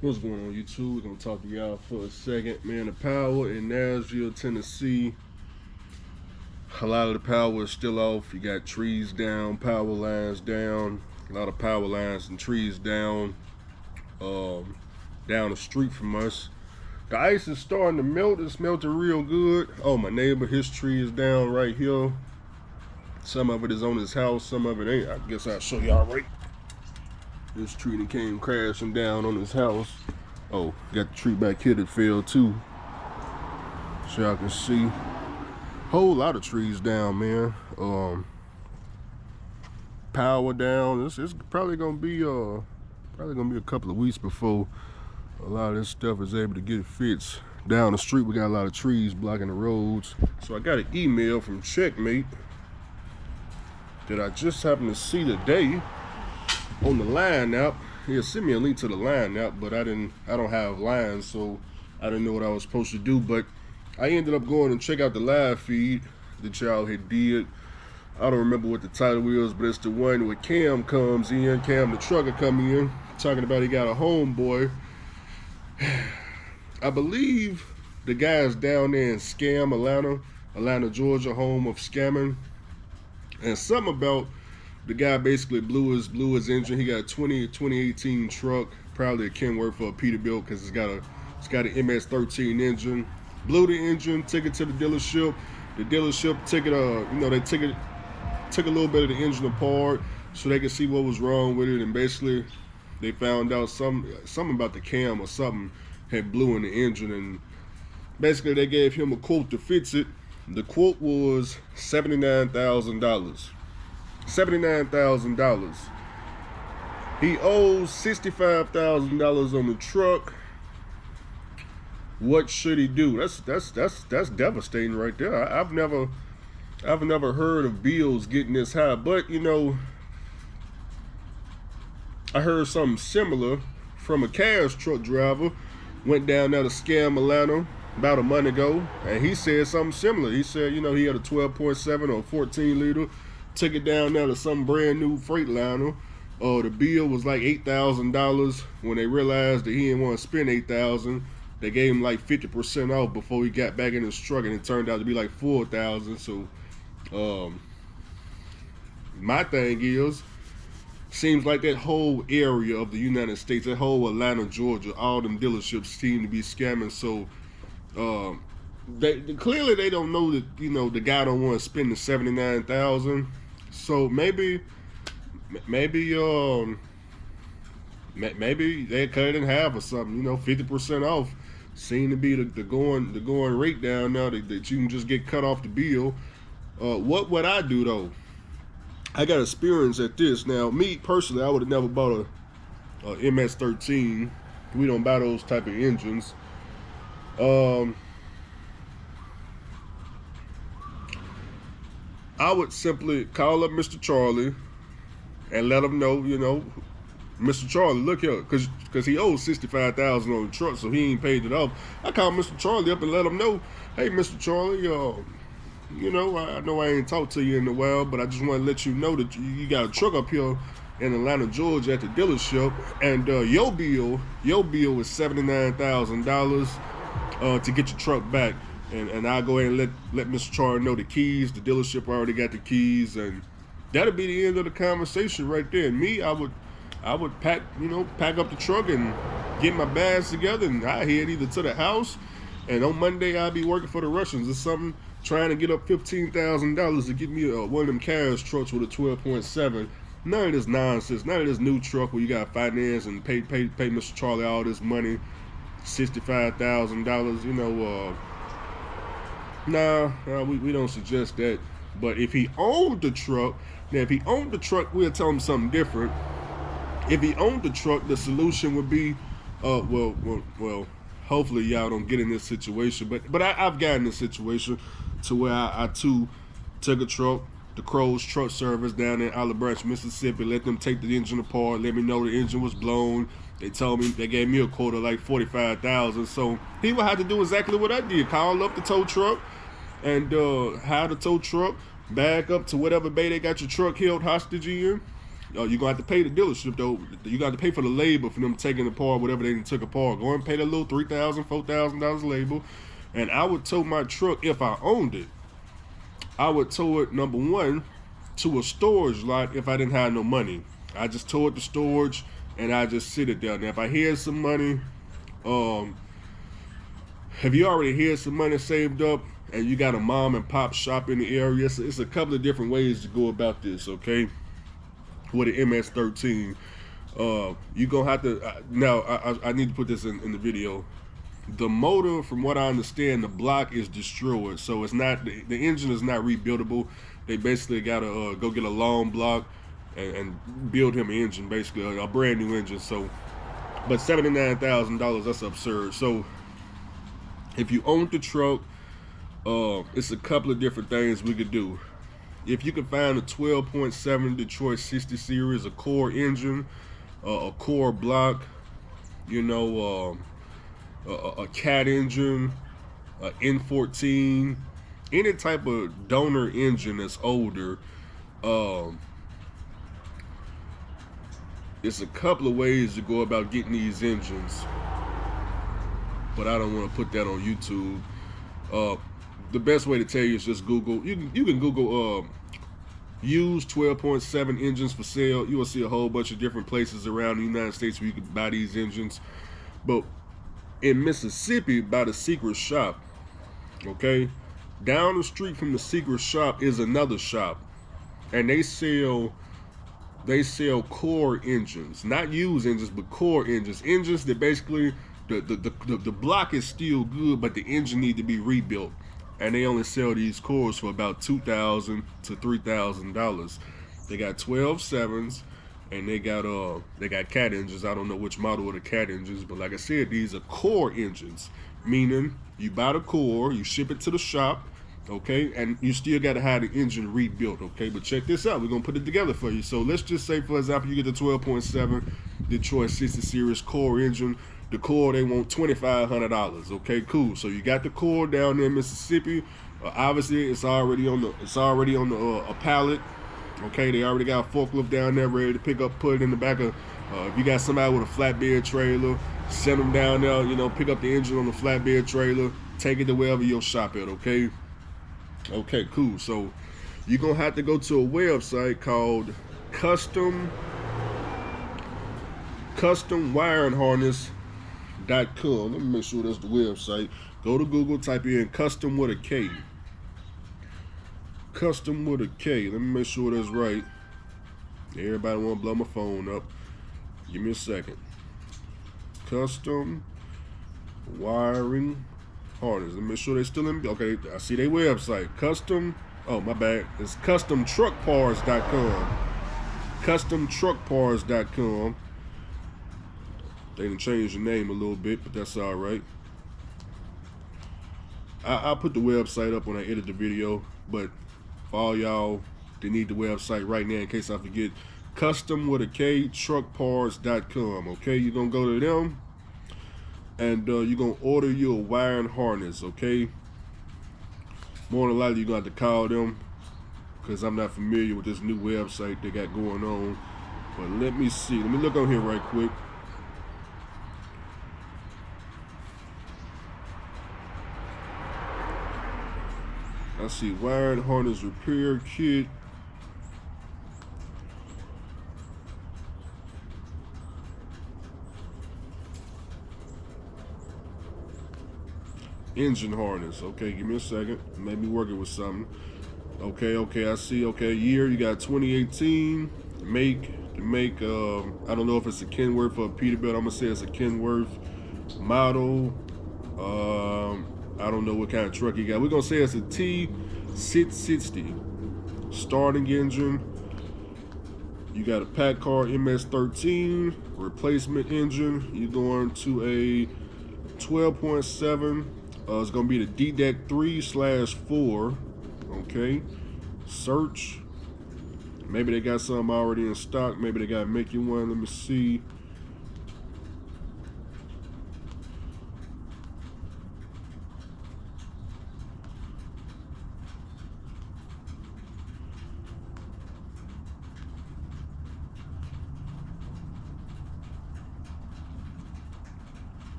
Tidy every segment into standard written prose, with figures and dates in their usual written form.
What's going on, YouTube? We're gonna talk to y'all for a second. Man, the power in Nashville, Tennessee. A lot of the power is still off. You got trees down, power lines down, a lot of power lines and trees down, um, down the street from us. The ice is starting to melt. It's melting real good. Oh, my neighbor, his tree is down right here. Some of it is on his house, some of it ain't. I guess I'll show y'all right. This tree that came crashing down on his house. Oh, got the tree back here that fell too. So y'all can see. Whole lot of trees down, man. Power down. It's probably gonna be a couple of weeks before a lot of this stuff is able to get fixed. Down the street we got a lot of trees blocking the roads. So I got an email from Checkmate that I just happened to see today on the line app. He sent me a link to the line app, but I don't have lines, so I didn't know what I was supposed to do. But I ended up going and check out the live feed that y'all had did. I don't remember what the title was, but it's the one where Cam comes in, Cam the trucker come in, talking about he got a homeboy. I believe the guy's down there in Scam, Atlanta, Georgia, home of scamming. And something about the guy basically blew his engine. He got a 2018 truck, probably a Kenworth for a Peterbilt because it's got an MX13 engine. Blew the engine, took it to the dealership. The dealership took it, they took a little bit of the engine apart so they could see what was wrong with it, and basically they found out something about the cam or something had blew in the engine, and basically they gave him a quote to fix it. The quote was $79,000. $79,000. He owes $65,000 on the truck. What should he do? That's devastating right there. I've never heard of bills getting this high, but I heard something similar from a cash truck driver. Went down there to Scam Atlanta about a month ago, and he said something similar. He said, he had a 12.7 or 14 liter, took it down there to some brand new Freightliner. The bill was like $8,000. When they realized that he didn't want to spend $8,000, they gave him like 50% off before he got back in his truck, and it turned out to be like $4,000. So, my thing is, seems like that whole area of the United States, that whole Atlanta, Georgia, all them dealerships seem to be scamming. So, they clearly they don't know that the guy don't want to spend the $79,000. So maybe they cut it in half or something. 50% off seem to be the going rate down now that you can just get cut off the bill. What would I do though? I got experience at this. Now, me personally, I would have never bought a MX13. We don't buy those type of engines. I would simply call up Mr. Charlie and let him know, Mr. Charlie, look here, because he owes $65,000 on the truck, so he ain't paid it off. I call Mr. Charlie up and let him know, hey, Mr. Charlie, I know I ain't talked to you in a while, but I just want to let you know that you got a truck up here in Atlanta, Georgia at the dealership, and your bill is $79,000 to get your truck back. And I'll go ahead and let Mr. Charlie know the keys. The dealership already got the keys, and that'll be the end of the conversation right there. And me, I would pack up the truck and get my bags together, and I head either to the house, and on Monday I'll be working for the Russians or something, trying to get up $15,000 to get me one of them cash trucks with a 12.7. None of this nonsense, none of this new truck where you got finance and pay Mr. Charlie all this money, $65,000. Nah, we don't suggest that. But if he owned the truck, we'll tell him something different. If he owned the truck, the solution would be, well, hopefully y'all don't get in this situation. But I've gotten in this situation to where I too took a truck, the Crow's Truck Service down in Olive Branch, Mississippi, let them take the engine apart, let me know the engine was blown. They gave me a quote of like $45,000. So he would have to do exactly what I did. Call up the tow truck and hire the tow truck, back up to whatever bay they got your truck held hostage in, You're gonna have to pay the dealership though. You got to pay for the labor for them taking apart whatever they took apart. Go and pay that little $3,000, $4,000 labor. And I would tow my truck if I owned it. I would tow it, number one, to a storage lot if I didn't have no money. I just tow it to storage and I just sit it there. Now if I had some money, if you already had some money saved up and you got a mom and pop shop in the area, it's a couple of different ways to go about this, okay? With an MX13, you're gonna have to, now I need to put this in the video. The motor, from what I understand, the block is destroyed, so it's not, the engine is not rebuildable. They basically gotta go get a long block and build him an engine, basically a brand new engine. So, but $79,000, that's absurd. So if you own the truck, it's a couple of different things we could do. If you can find a 12.7 Detroit 60 series, a core engine, a core block, you know, a cat engine, a N14, any type of donor engine that's older, it's a couple of ways to go about getting these engines, but I don't want to put that on YouTube. The best way to tell you is just Google. You can Google used 12.7 engines for sale. You will see a whole bunch of different places around the United States where you can buy these engines. But in Mississippi, by the Secret Shop, okay, down the street from the Secret Shop is another shop, and they sell core engines, not used engines, but core engines. Engines that basically the block is still good, but the engine need to be rebuilt. And they only sell these cores for about $2,000 to $3,000. They got 12.7s, and they got cat engines. I don't know which model of the cat engines, but like I said, these are core engines, meaning you buy the core, you ship it to the shop, okay, and you still got to have the engine rebuilt, okay. But check this out, we're gonna put it together for you. So let's just say, for example, you get the 12.7 Detroit 60 series core engine. The core, they want $2,500. Okay, cool. So you got the core down there in Mississippi. Obviously, it's already on a pallet. Okay, they already got a forklift down there ready to pick up, put it in the back of. If you got somebody with a flatbed trailer, send them down there. You know, pick up the engine on the flatbed trailer, take it to wherever your shop at. Okay. Okay, cool. So you're gonna have to go to a website called Custom Wiring Harness. .com. Let me make sure that's the website. Go to Google, type in custom with a K. Custom with a K. Let me make sure that's right. Everybody want to blow my phone up. Give me a second. Custom wiring harness. Let me make sure they're still in. Okay, I see their website. Custom. Oh, my bad. It's customtruckparts.com. Customtruckparts.com. They done changed the name a little bit, but that's all right. I'll put the website up when I edit the video, but for all y'all that need the website right now in case I forget, custom with a K, truckparts.com. Okay, you're gonna go to them and you're gonna order you a wiring harness, okay? More than likely, you're gonna have to call them because I'm not familiar with this new website they got going on. But let me see. Let me look on here right quick. I see wiring harness repair kit. Engine harness. Okay, give me a second. Maybe working with something. Okay, I see. Okay, year, you got 2018. Make, I don't know if it's a Kenworth or a Peterbilt. I'm gonna say it's a Kenworth. Model, I don't know what kind of truck you got. We're gonna say it's a T660. Starting engine. You got a pack car MX13 replacement engine. You're going to a 12.7. It's gonna be the D-Deck 3/4. Okay. Search. Maybe they got something already in stock. Maybe they gotta make you one. Let me see.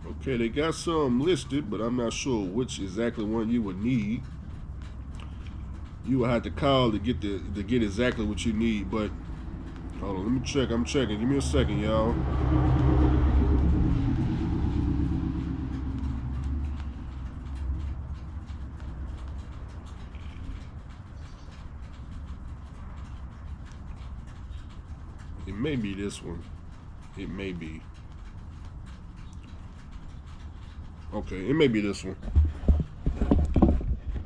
Okay, they got some listed, but I'm not sure which exactly one you would need. You will have to call to get exactly what you need. But hold on, let me check. I'm checking. Give me a second, y'all. It may be this one. It may be. Okay, it may be this one.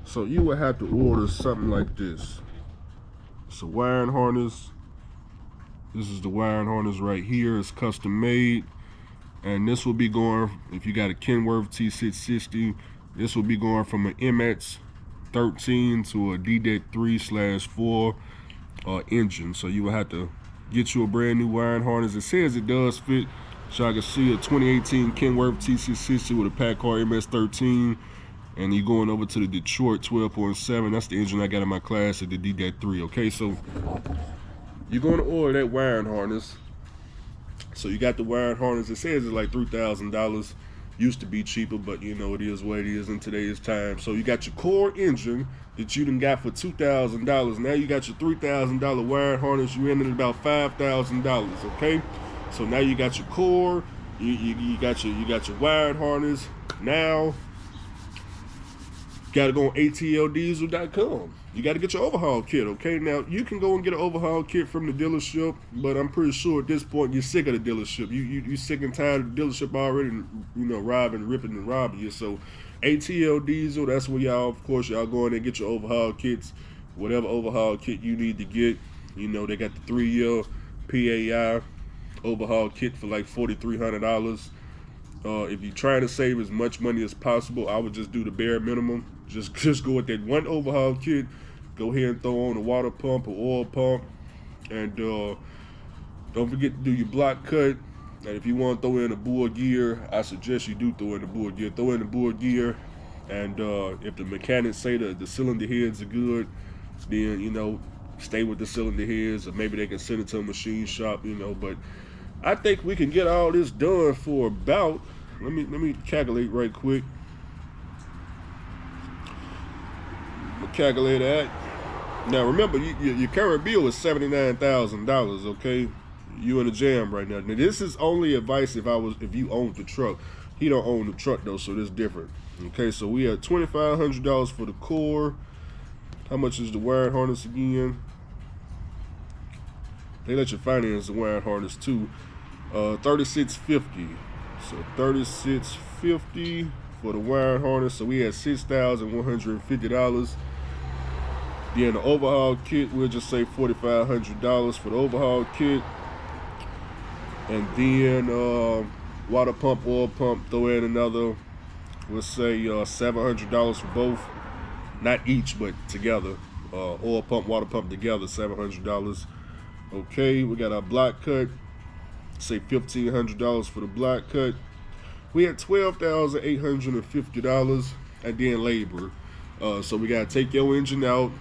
So you would have to order something like this. It's a wiring harness. This is the wiring harness right here. It's custom made. And this will be going, if you got a Kenworth T660, this will be going from an MX13 to a D-3/4 engine. So you will have to get you a brand new wiring harness. It says it does fit. So I can see a 2018 Kenworth T660 with a Packard MS13. And you're going over to the Detroit 12.7. That's the engine I got in my class at the D-3. Okay, so you're going to order that wiring harness. So you got the wiring harness. It says it's like $3,000. Used to be cheaper, but you know it is what it is in today's time. So you got your core engine that you done got for $2,000. Now you got your $3,000 wiring harness. You ended at about $5,000. Okay, so now you got your core. You got your wiring harness. Now got to go on atldiesel.com. You got to get your overhaul kit, okay? Now, you can go and get an overhaul kit from the dealership, but I'm pretty sure at this point you're sick of the dealership. You sick and tired of the dealership already, you know, ripping and robbing you. So, ATL Diesel, that's where y'all, of course, y'all go in there and get your overhaul kits, whatever overhaul kit you need to get. You know, they got the 3-year PAI overhaul kit for like $4,300. If you're trying to save as much money as possible, I would just do the bare minimum. Just go with that one overhaul kit. Go ahead and throw on a water pump or oil pump. And don't forget to do your block cut. And if you want to throw in a bore gear, I suggest you do throw in the bore gear. Throw in the bore gear. And if the mechanics say the cylinder heads are good, then, you know, stay with the cylinder heads. Or maybe they can send it to a machine shop, you know. But I think we can get all this done for about, let me calculate right quick. I'm gonna calculate that. Now remember, your current bill is $79,000. Okay, you in a jam right now. Now this is only advice if you own the truck. He don't own the truck though, so that's different. Okay, so we have $2,500 for the core. How much is the wiring harness again? They let you finance the wiring harness too. $3,650. So $3,650 for the wiring harness. So we had $6,150. Then the overhaul kit, we'll just say $4,500 for the overhaul kit. And then water pump, oil pump, throw in another, we'll say $700 for both. Not each, but together. Oil pump, water pump together, $700. Okay, we got our block cut. Say $1,500 for the block cut. We had $12,850, and then labor. So we gotta take your engine out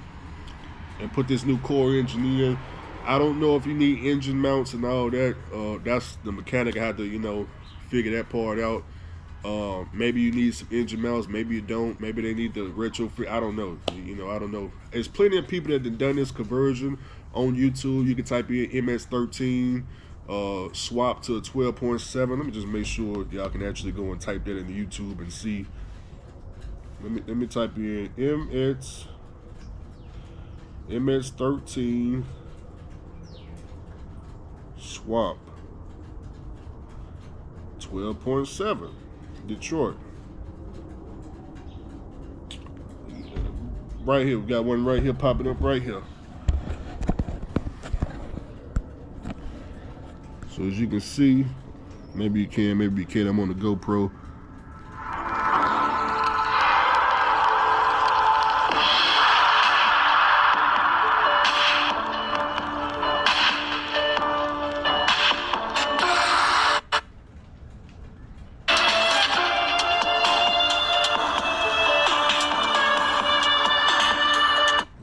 and put this new core engine in. I don't know if you need engine mounts and all that. That's the mechanic had to, you know, figure that part out. Maybe you need some engine mounts, maybe you don't. Maybe they need the retrofit. I don't know. You know, I don't know. There's plenty of people that have done this conversion on YouTube. You can type in MX13. Swap to a 12.7. Let me just make sure y'all can actually go and type that into YouTube and see. Let me type in MX13 swap 12.7 Detroit. Right here, we got one right here popping up right here. So as you can see, maybe you can, maybe you can't. I'm on the GoPro.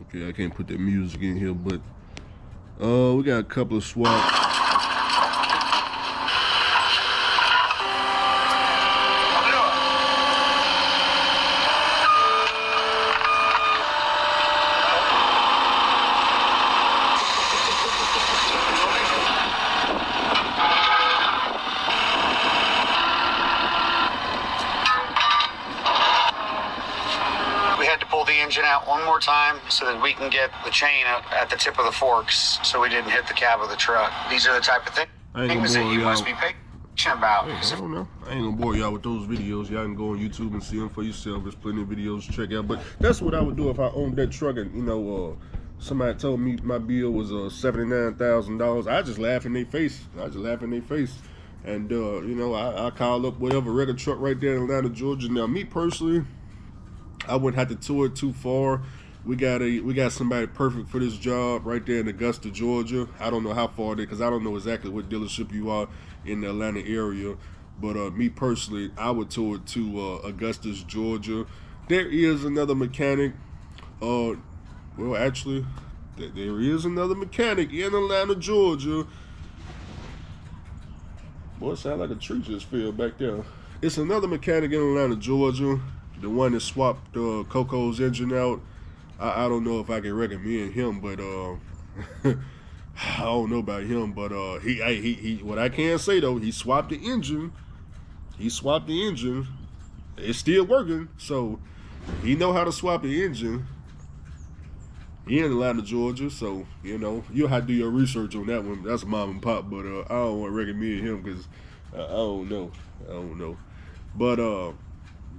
Okay, I can't put that music in here, but we got a couple of swaps. that one more time so that we can get the chain at the tip of the forks so we didn't hit the cab of the truck. These are the type of things that you must be patient about. I don't know. I ain't gonna bore y'all with those videos. Y'all can go on YouTube and see them for yourself. There's plenty of videos to check out. But that's what I would do if I owned that truck and, you know, somebody told me my bill was $79,000. I just laugh in their face. And, you know, I call up whatever regular truck right there in Atlanta, Georgia. Now, me personally, I wouldn't have to tour it too far. We got somebody perfect for this job right there in Augusta, Georgia. I don't know how far there, because I don't know exactly what dealership you are in the Atlanta area. But me personally, I would tour it to Augusta, Georgia. There is another mechanic. Well, actually, there is another mechanic in Atlanta, Georgia. Boy, it sounds like a tree just fell back there. It's another mechanic in Atlanta, Georgia. The one that swapped Coco's engine out. I don't know if I can recommend him, but I don't know about him. But he what I can say though, he swapped the engine. It's still working, so he know how to swap the engine. He in Atlanta, Georgia, so you know you'll have to do your research on that one. That's mom and pop, but I don't want to recommend him because I don't know. But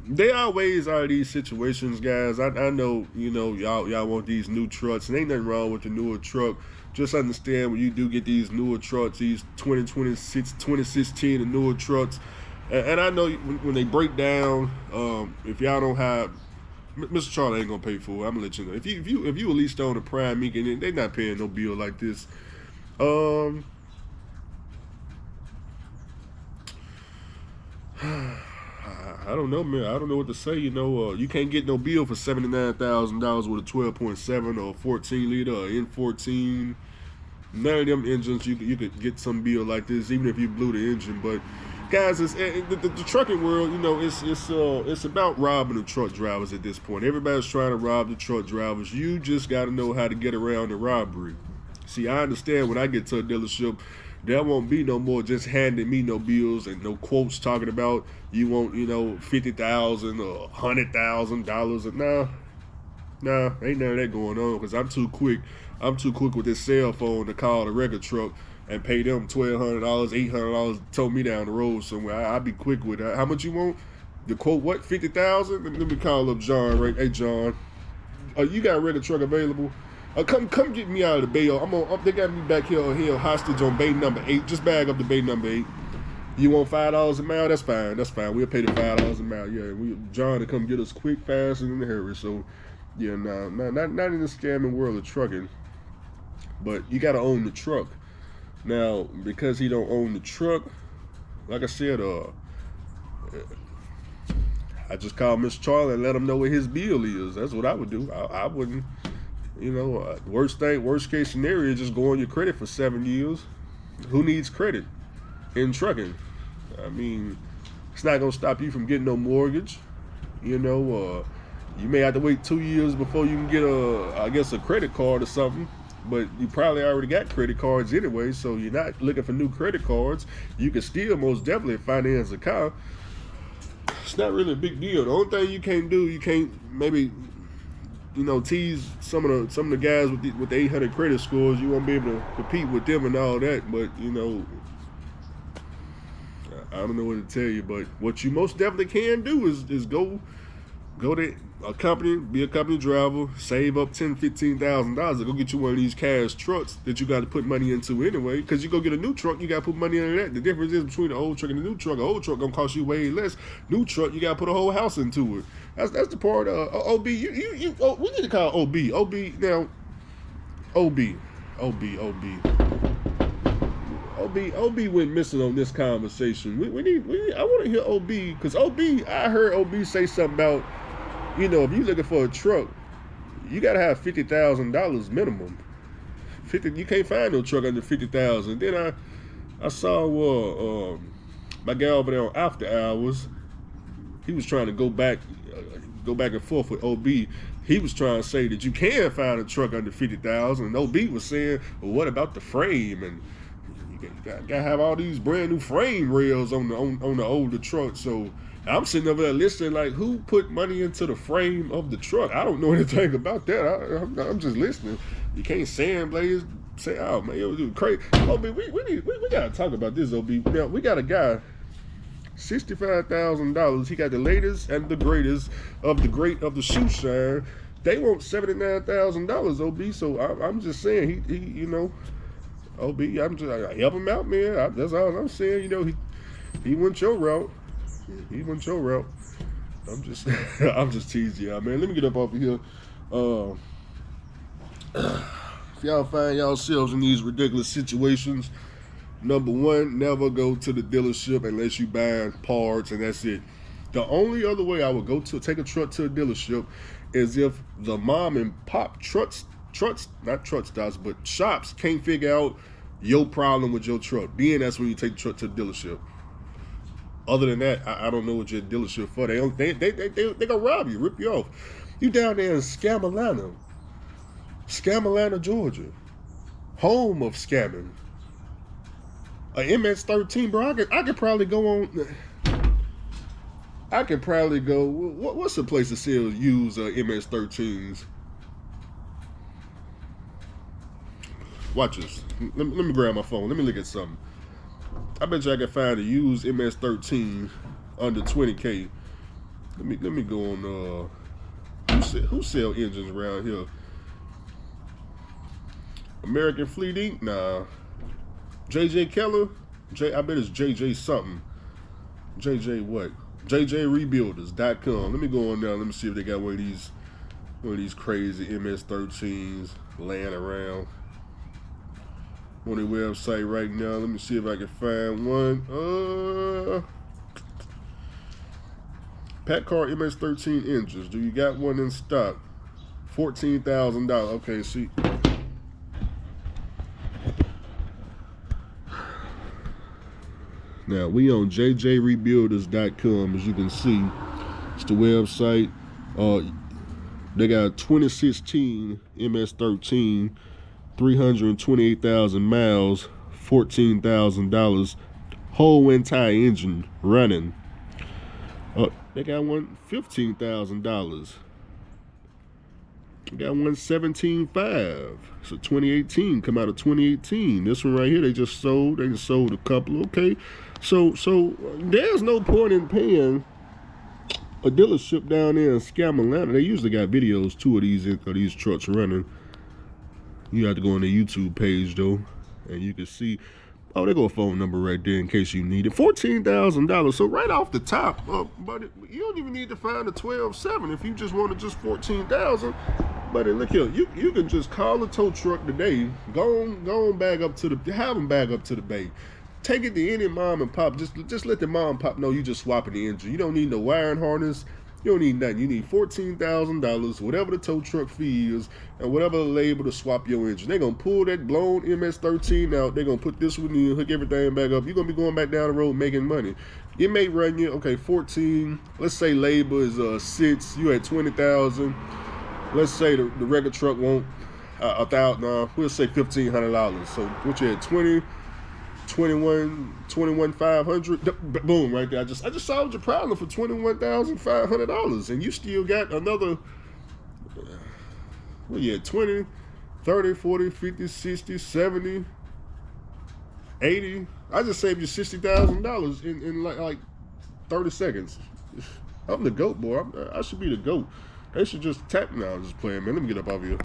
there always are these situations, guys. I know, you know, y'all want these new trucks, and ain't nothing wrong with the newer truck. Just understand when you do get these newer trucks, these 2026, 2016 and newer trucks, and I know when they break down, if y'all don't have, Mr. Charlie ain't gonna pay for it. I'm gonna let you know. If you at least own a Prime Meek, and they're not paying no bill like this. I don't know, man. I don't know what to say. You know, you can't get no bill for $79,000 with a 12.7 or a 14 liter or N14. None of them engines you could get some bill like this, even if you blew the engine. But guys, the trucking world, you know, it's about robbing the truck drivers at this point. Everybody's trying to rob the truck drivers. You just got to know how to get around the robbery. See, I understand when I get to a dealership, there won't be no more just handing me no bills and no quotes talking about you want, you know, $50,000 or $100,000. Nah, ain't none of that going on, because I'm too quick with this cell phone to call the record truck and pay them $1,200, $800, tow me down the road somewhere. I'll be quick with that. How much you want? The quote, what, 50,000? Let me call up John, right? Hey, John, you got a record truck available? Come get me out of the bay. They got me back here hostage on bay number 8. Just bag up the bay number 8. You want $5 a mile? That's fine. We'll pay the $5 a mile. Yeah, John to come get us quick, fast, and in a hurry. So, yeah, not in the scamming world of trucking. But you got to own the truck. Now, because he don't own the truck, like I said, I just call Mr. Charlie and let him know what his bill is. That's what I would do. I wouldn't. You know, worst case scenario, just go on your credit for 7 years. Who needs credit in trucking? I mean, it's not gonna stop you from getting no mortgage. You know, you may have to wait 2 years before you can get a credit card or something. But you probably already got credit cards anyway, so you're not looking for new credit cards. You can still most definitely finance a car. It's not really a big deal. The only thing you can't do, you can't maybe, you know, tease some of the guys with the 800 credit scores. You won't be able to compete with them and all that. But you know, I don't know what to tell you. But what you most definitely can do is go to a company, be a company driver, save up $10,000-$15,000 to go get you one of these cash trucks that you got to put money into anyway. Because you go get a new truck, you got to put money into that. The difference is between the old truck and the new truck. An old truck gonna cost you way less. New truck, you got to put a whole house into it. That's the part. OB, we need to call OB. OB now. OB went missing on this conversation. I want to hear OB, because I heard OB say something about, you know, if you're looking for a truck, you gotta have $50,000 minimum. You can't find no truck under $50,000. Then I saw my guy over there on After Hours. He was trying to go back and forth with OB. He was trying to say that you can find a truck under $50,000, and OB was saying, well, what about the frame? And You gotta have all these brand new frame rails on the older truck. So I'm sitting over there listening, like, who put money into the frame of the truck? I don't know anything about that. I'm just listening. You can't sand blades. Say, oh man, it was crazy. OB, we gotta talk about this, OB. Now we got a guy, $65,000. He got the latest and the greatest of the great of the shoe shine. They want $79,000, OB. So I'm just saying, he you know, OB, I'm just I help him out, man. That's all I'm saying. You know, he went your route. He went your route. I'm just teasing y'all, man. Let me get up off of here. If y'all find yourselves in these ridiculous situations, number one, never go to the dealership unless you buy parts, and that's it. The only other way I would go to take a truck to a dealership is if the mom and pop shops can't figure out your problem with your truck. Then that's when you take the truck to the dealership. Other than that, I don't know what your dealership for. They gonna rob you, rip you off. You down there in Scamalana, Georgia, home of scamming. A MX13, bro. I could probably go on. I could probably go. What's the place that sells used MX13s? Watch this. Let me grab my phone. Let me look at something. I bet you I can find a used MS-13 under 20K. Let me go on. Who sell engines around here? American Fleet Inc. Nah. JJ Keller. I bet it's JJ something. JJ what? JJRebuilders.com. Let me go on down. Let me see if they got one of these crazy MS-13s laying around on their website right now. Let me see if I can find one. Packard MS-13 engines. Do you got one in stock? $14,000. Okay, see. Now we on JJRebuilders.com, as you can see. It's the website. They got 2016 MS-13. 328,000 miles, $14,000, whole entire engine running. They got one $15,000. They got one 17.5. So 2018, come out of 2018. This one right here, they just sold. They just sold a couple. Okay, so there's no point in paying a dealership down there in Scamalana. They usually got videos too of these trucks running. You have to go on the YouTube page though, and you can see. Oh, they got a phone number right there in case you need it. $14,000. So right off the top, but you don't even need to find a 12.7 if you just wanted just $14,000. But look here, you can just call a tow truck today. Go on back up to have them back up to the bay. Take it to any mom and pop. Just let the mom and pop know you just swapping the engine. You don't need no wiring harness. You don't need nothing. You need $14,000, whatever the tow truck fee is, and whatever the label to swap your engine. They're going to pull that blown MS-13 out. They're going to put this one in, hook everything back up. You're going to be going back down the road making money. It may run you, okay, 14. Let's say labor is 6. You at 20,000. Let's say the regular truck won't $1,000. We'll say $1,500. So what you at 21,500. Boom, right there. I just solved your problem for $21,500, and you still got another. Well, yeah, 20, 30, 40, 50, 60, 70, 80. I just saved you $60,000 in like 30 seconds. I'm the GOAT, boy. I should be the GOAT. They should just tap. Now I'm just playing, man. Let me get up out of here.